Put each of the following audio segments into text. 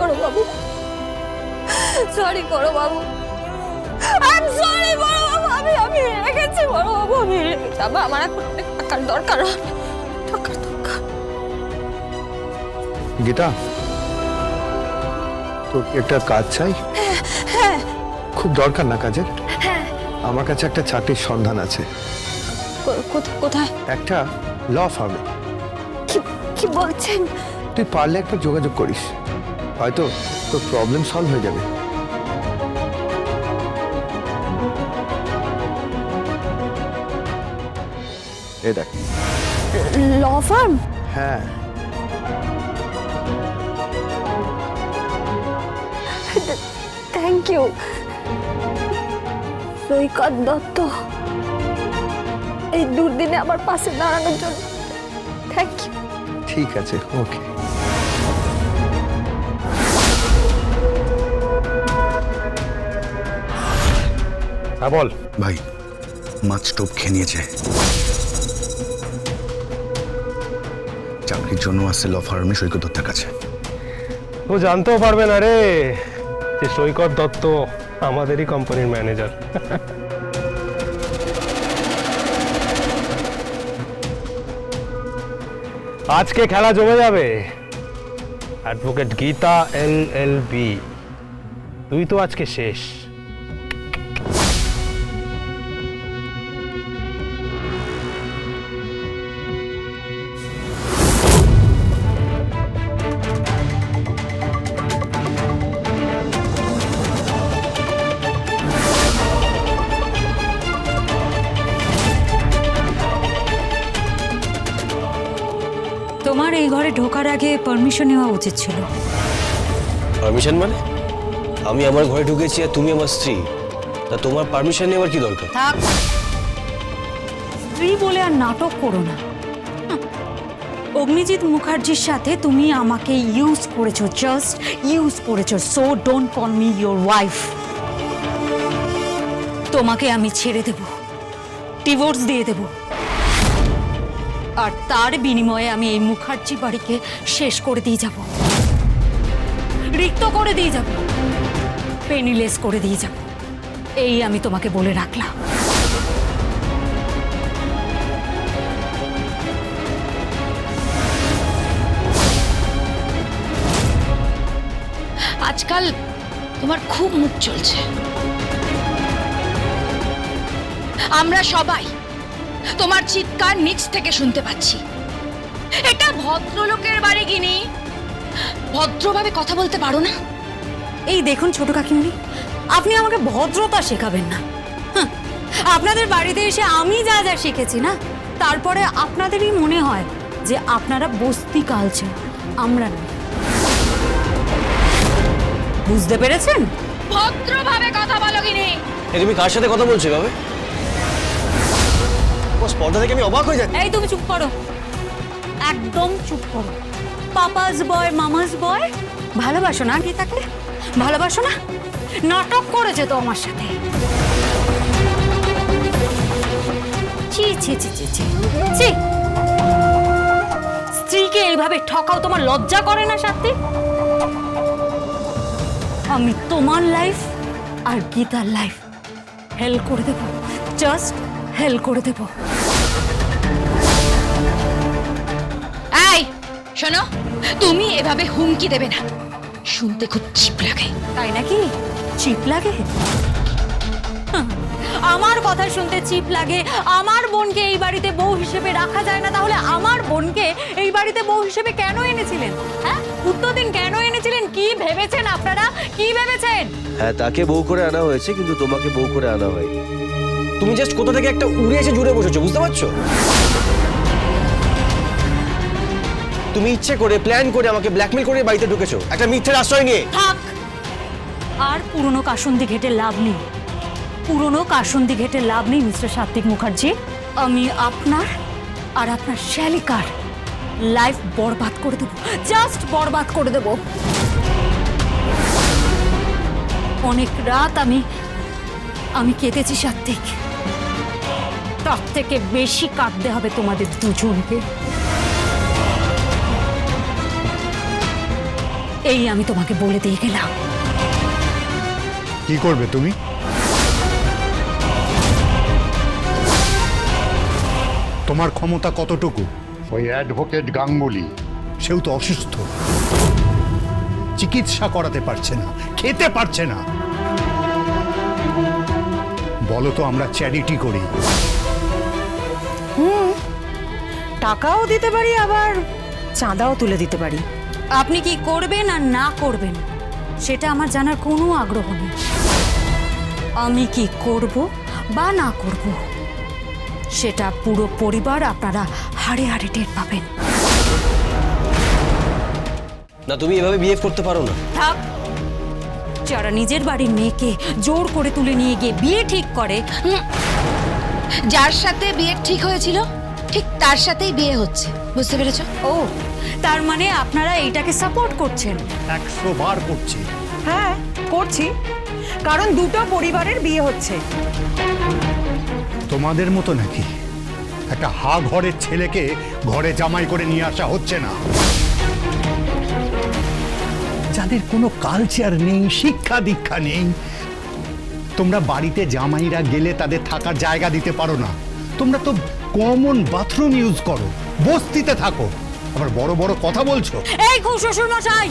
করো বাবু, সরি করো বাবু, I am sorry বড় বাবু, আমি হেরে গেছি বড় বাবু, আমি হেরে গেছি। আমার এখন অনেক টাকার দরকার, টাকার দরকার। গীতা, তোর কি একটা কাজ চাই? হ্যাঁ। খুব দরকার না কাজের? হ্যাঁ। আমার কাছে একটা চাকরির সন্ধান আছে। কোথায়? একটা ল ফার্মে। কি বলছেন? তুই পারলে একবার যোগাযোগ করিস, হয়তো তোর প্রবলেম সলভ হয়ে যাবে। এই দেখ। Law firm? হ্যাঁ। থ্যাংক ইউ সৈকত দত্ত, এই দুর্দিনে আমার পাশে দাঁড়ানোর জন্য থ্যাংক ইউ। ঠিক আছে, ওকে। হ্যাঁ বল ভাই, মাছ টোপ খেয়ে নিয়েছে। চাকরির জন্য আসছে ল ফার্মে সৈকত দত্তের কাছে। ও জানতেও পারবে না রে যে সৈকত দত্ত আমাদেরই কোম্পানির ম্যানেজার। আজকে খেলা জমে যাবে। অ্যাডভোকেট গীতা LLB, তুই তো আজকে শেষ। তোমার এই ঘরে ঢোকার আগে পারমিশন নেওয়া উচিত ছিল। পারমিশন মানে? আমি আমার ঘরে ঢুকেছি আর তুমি আমার স্ত্রী, তা তোমার পারমিশন নেওয়ার কি দরকার? থাক, স্ত্রী বলে আর নাটক করো না। অগ্নিজিৎ মুখার্জির সাথে তুমি আমাকে ইউজ করেছো, জাস্ট ইউজ করেছো। So don't call me your wife. তোমাকে আমি ছেড়ে দেব, ডিভোর্স দিয়ে দেব, আর তার বিনিময়ে আমি এই মুখার্জি বাড়িকে শেষ করে দিয়ে যাব, রিক্ত করে দিয়ে যাব, পেনিলেস করে দিয়ে যাব। এই আমি তোমাকে বলে রাখলাম। আজকাল তোমার খুব মুখ চলছে, আমরা সবাই তোমার চিৎকার নিচ থেকে শুনতে পাচ্ছি। এটা ভদ্রলোকের বাড়ি গিনি, ভদ্রভাবে কথা বলতে পারো না? এই দেখুন ছোট কাকিমণি, আপনি আমাকে ভদ্রতা শেখাবেন না। আপনাদের বাড়িতে এসে আমি যা যা শিখেছি না, তারপরে আপনাদেরই মনে হয় যে আপনারা বস্তি কালচার, আমরা না। বুঝতে পেরেছেন? ভদ্রভাবে কথা বলো গিনি। তুমি কার সাথে কথা বলছো ভাবে? স্পর্ধা থেকে আমি অবাক হয়ে যাচ্ছি। এই তুমি চুপ করো, একদম চুপ করো। পাপাস বয়, মামাস বয়, ভালোবাসো না গীতাকে? ভালোবাসো না? নাটক করেছে তো আমার সাথে। ছি ছি ছি ছি ছি ছি, স্ত্রীকে এইভাবে ঠকাও, তোমার লজ্জা করে না সাথী? আমি তোমার লাইফ আর গীতার লাইফ হেল করে দেব, জাস্ট হেল করে দেব। এই শোনো, তুমি এভাবে হুমকি দেবে না, শুনতে খুব চিপ লাগে। তাই নাকি? চিপ লাগে? আমার কথা শুনতে চিপ লাগে? আমার বোনকে এই বাড়িতে বউ হিসেবে রাখা যায় না, তাহলে আমার বোনকে এই বাড়িতে বউ হিসেবে কেন এনেছিলেন? হ্যাঁ, উত্তর দিন, কেন এনেছিলেন? কি ভেবেছেন আপনারা? কি ভেবেছেন? হ্যাঁ, তাকে বউ করে আনা হয়েছে, কিন্তু তোমাকে বউ করে আনা হয়নি। তুমি জাস্ট কোথা থেকে একটা উড়ে এসে জুড়ে বসেছো, বুঝতে পারছো? তুমি ইচ্ছে করে প্ল্যান করে আমাকে ব্ল্যাকমেল করে বাড়িতে ঢুকেছো একটা মিথ্যের আশ্রয় নিয়ে। থাক, আর পুরনো কাসুন্দি ঘেটে লাভ নেই, পুরনো কাসুন্দি ঘেটে লাভ নেই মিস্টার সাত্বিক মুখার্জি। আমি আপনার আর আপনার শ্যালিকার লাইফ বরবাদ করে দেব, জাস্ট বরবাদ করে দেব। অনেক রাত আমি কেঁদেছি সাত্বিক, তার থেকে বেশি কাঁদতে হবে তোমাদের দুজনকে। এই আমি তোমাকে বলে দিয়ে গেলাম। কি করবে তুমি? তোমার ক্ষমতা কতটুকু? ওই অ্যাডভোকেট গাঙ্গুলি, সেও তো অসুস্থ, চিকিৎসা করাতে পারছে না, খেতে পারছে না। বলো তো, আমরা চ্যারিটি করি, টাকাও দিতে পারি, আবার চাঁদাও তুলে দিতে পারি। আপনি কি করবেন আর না করবেন সেটা আমার জানার কোনো আগ্রহ নেই। আমি কি করব বা না করব সেটা পুরো পরিবার আপনারা হাড়ে হাড়ে টের পাবেন। না, তুমি এভাবে বিহেভ করতে পারো না। থাক, যারা নিজের বাড়ির মেয়েকে জোর করে তুলে নিয়ে গিয়ে বিয়ে ঠিক করে, যার সাথে বিয়ে ঠিক হয়েছিল ঠিক তার সাথেই বিয়ে হচ্ছে, বুঝতে পেরেছো? ও তার মানে আপনারা এইটাকে সাপোর্ট করছেন? 100 বার করছি। হ্যাঁ করছি, কারণ দুটো পরিবারের বিয়ে হচ্ছে। তোমাদের মতো নাকি একটা হা ঘরের ছেলেকে ঘরে জামাই করে নিয়ে আসা হচ্ছে না? যাদের কোনো কালচার নেই, শিক্ষা দীক্ষা নেই, তোমরা বাড়িতে জামাইরা গেলে তাদের থাকার জায়গা দিতে পারো না। তোমরা তো কমন বাথরুম ইউজ করো, বস্তিতে থাকো, আবার বড় বড় কথা বলছো। এই খুব শ্বশুর মশাই,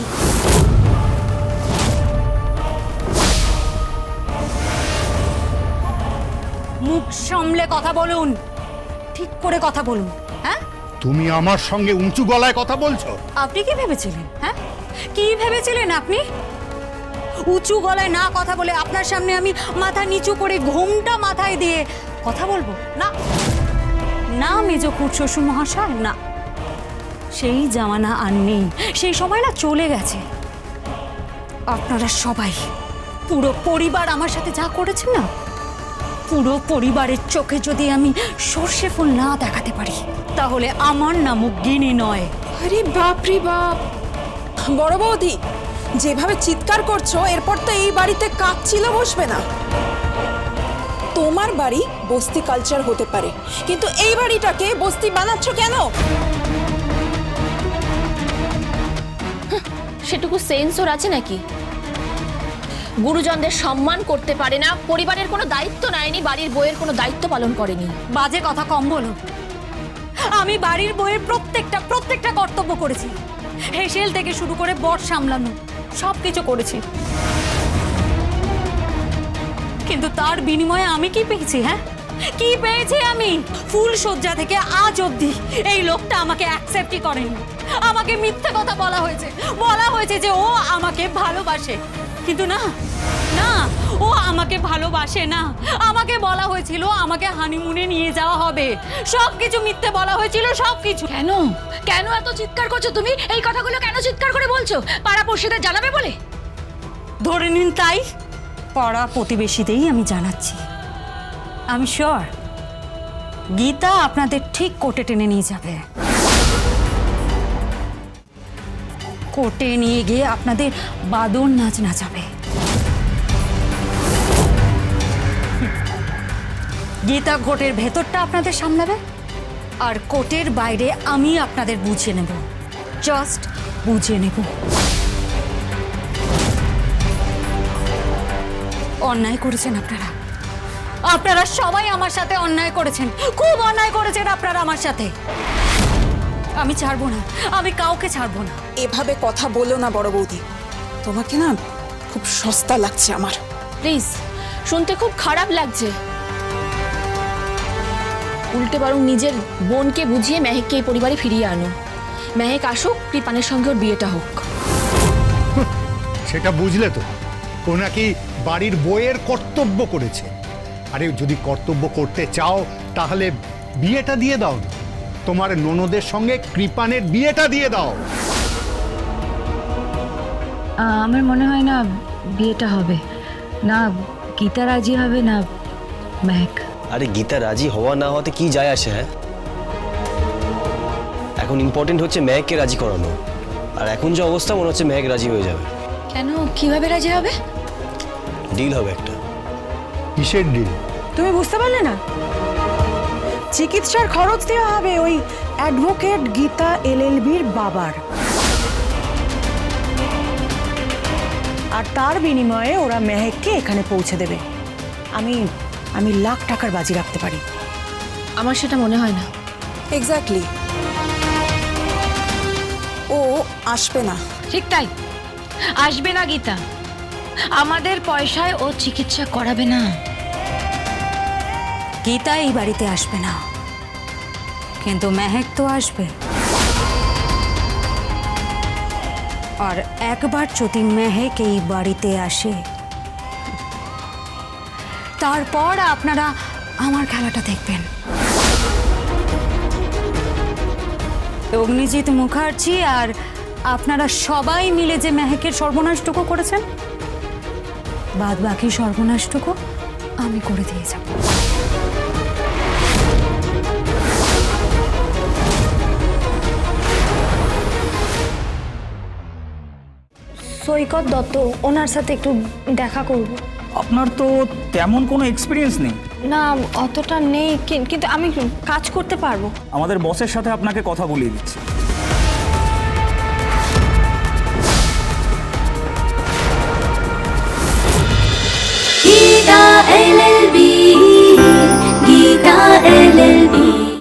মুখ সামলে কথা বলুন, ঠিক করে কথা বলুন। হ্যাঁ, তুমি আমার সঙ্গে উঁচু গলায় কথা বলছো? আপনি কি ভেবেছিলেন? হ্যাঁ, কি ভেবেছিলেন আপনি? উঁচু গলায় না কথা বলে আপনার সামনে আমি মাথা নিচু করে ঘোমটা মাথায় দিয়ে কথা বলবো? না না, মেজ খুড় শ্বশুর মহাশয়, না, সেই জামানা আর নেই, সেই সময় না চলে গেছে। আপনারা সবাই, পুরো পরিবার আমার সাথে যা করেছেন না, পুরো পরিবারের চোখে যদি আমি সর্ষে ফুল না দেখাতে পারি তাহলে আমার নামও গিনি নয়। আরে বাপ রে বাপ, বড় বৌদি যেভাবে চিৎকার করছো, এরপর তো এই বাড়িতে কাক ছিল বসবে না। তোমার বাড়ি বস্তি কালচার হতে পারে, কিন্তু এই বাড়িটাকে বস্তি বানাচ্ছ কেন? সেটুকু সেন্স ওর আছে নাকি? গুরুজনদের সম্মান করতে পারে না, পরিবারের কোনো দায়িত্ব নেয়নি, বাড়ির বইয়ের কোনো দায়িত্ব পালন করেনি। বাজে কথা কম বলো। আমি বাড়ির বইয়ের প্রত্যেকটা কর্তব্য করেছি। হেসেল থেকে শুরু করে বর সামলানো সব কিছু করেছি, কিন্তু তার বিনিময়ে আমি কি পেয়েছি? হ্যাঁ, কি পেয়েছি আমি? ফুল সজ্জা থেকে আজ অবধি এই লোকটা আমাকে অ্যাকসেপ্টই করেনি। আমাকে মিথ্যে কথা বলা হয়েছে যে ও আমাকে ভালোবাসে, কিন্তু না না, ও আমাকে ভালোবাসে না। আমাকে বলা হয়েছিল আমাকে হানিমুনে নিয়ে যাওয়া হবে, সবকিছু মিথ্যে বলা হয়েছিল, সবকিছু। কেন কেন এত চিৎকার করছো তুমি? এই কথাগুলো কেন চিৎকার করে বলছো? পাড়া পড়শিদের জানাবে বলে? ধরে নিন তাই, পাড়া প্রতিবেশীতেই আমি জানাচ্ছি। আমি শিওর গীতা আপনাদের ঠিক কোর্টে টেনে নিয়ে যাবে। কোর্টে নিয়ে গিয়ে আপনাদের বাদর নাচ নাচাবে। গীতা কোর্টের ভেতরটা আপনাদের সামলাবে, আর কোর্টের বাইরে আমি আপনাদের বুঝিয়ে নেব, জাস্ট বুঝিয়ে নেব। অন্যায় করেছেন আপনারা সবাই আমার সাথে অন্যায় করেছেন, খুব অন্যায় করেছেন আপনারা আমার সাথে। আমি ছাড়বো না, আমি কাউকে ছাড়বো না। এভাবে কথা বলো না বড় বৌদি, তোমাকে না খুব সস্তা লাগছে আমার। প্লিজ, শুনতে খুব খারাপ লাগছে। উল্টে বরং নিজের বোনকে বুঝিয়ে মেহেককে এই পরিবারে ফিরিয়ে আনো। মেহেক আসুক, কৃপানের সঙ্গে ওর বিয়েটা হোক। সেটা বুঝলে তো, ও নাকি বাড়ির বইয়ের কর্তব্য করেছে। আরে যদি কর্তব্য করতে চাও তাহলে বিয়েটা দিয়ে দাও, তোমার ননদের সঙ্গে কৃপানের বিয়েটা দিয়ে দাও। আমার মনে হয় না বিয়েটা হবে না। গীতা রাজি হবে না মেহেক। আরে গীতা রাজি হওয়া না হওয়াতে কি যায় আসে? হ্যাঁ, এখন ইম্পর্টেন্ট হচ্ছে মেহেককে রাজি করানো, আর এখন যে অবস্থা মনে হচ্ছে মেহেক রাজি হয়ে যাবে। কেন, কিভাবে রাজি হবে? ডিল হবে একটা। কিসের ডিল? তুমি বুঝতে পারলে না? চিকিৎসার খরচ দেওয়া হবে ওই অ্যাডভোকেট গীতা LLB'র বাবার। আর তার বিনিময়ে ওরা মেহেককে এখানে পৌঁছে দেবে। আমি লাখ টাকার বাজি রাখতে পারি। আমার সেটা মনে হয় না। এক্স্যাক্টলি, ও আসবে না। ঠিক তাই, আসবে না গীতা। আমাদের পয়সায় ও চিকিৎসা করাবে না। গীতা এই বাড়িতে আসবে না, কিন্তু মেহেক তো আসবে। আর একবার যদি মেহেক এই বাড়িতে আসে, তারপর আপনারা আমার খেলাটা দেখবেন। অগ্নিজিৎ মুখার্জি আর আপনারা সবাই মিলে যে মেহেকের সর্বনাশটুকু করেছেন, বাদ বাকি সর্বনাশটুকু আমি করে দিয়ে যাব। সৈকত দত্ত, ওনার সাথে একটু দেখা করব। আপনার তো তেমন কোনো এক্সপিরিয়েন্স নেই। না, অতটা নেই, কিন্তু আমি কাজ করতে পারবো। আমাদের বসের সাথে আপনাকে কথা বলিয়ে দিচ্ছি।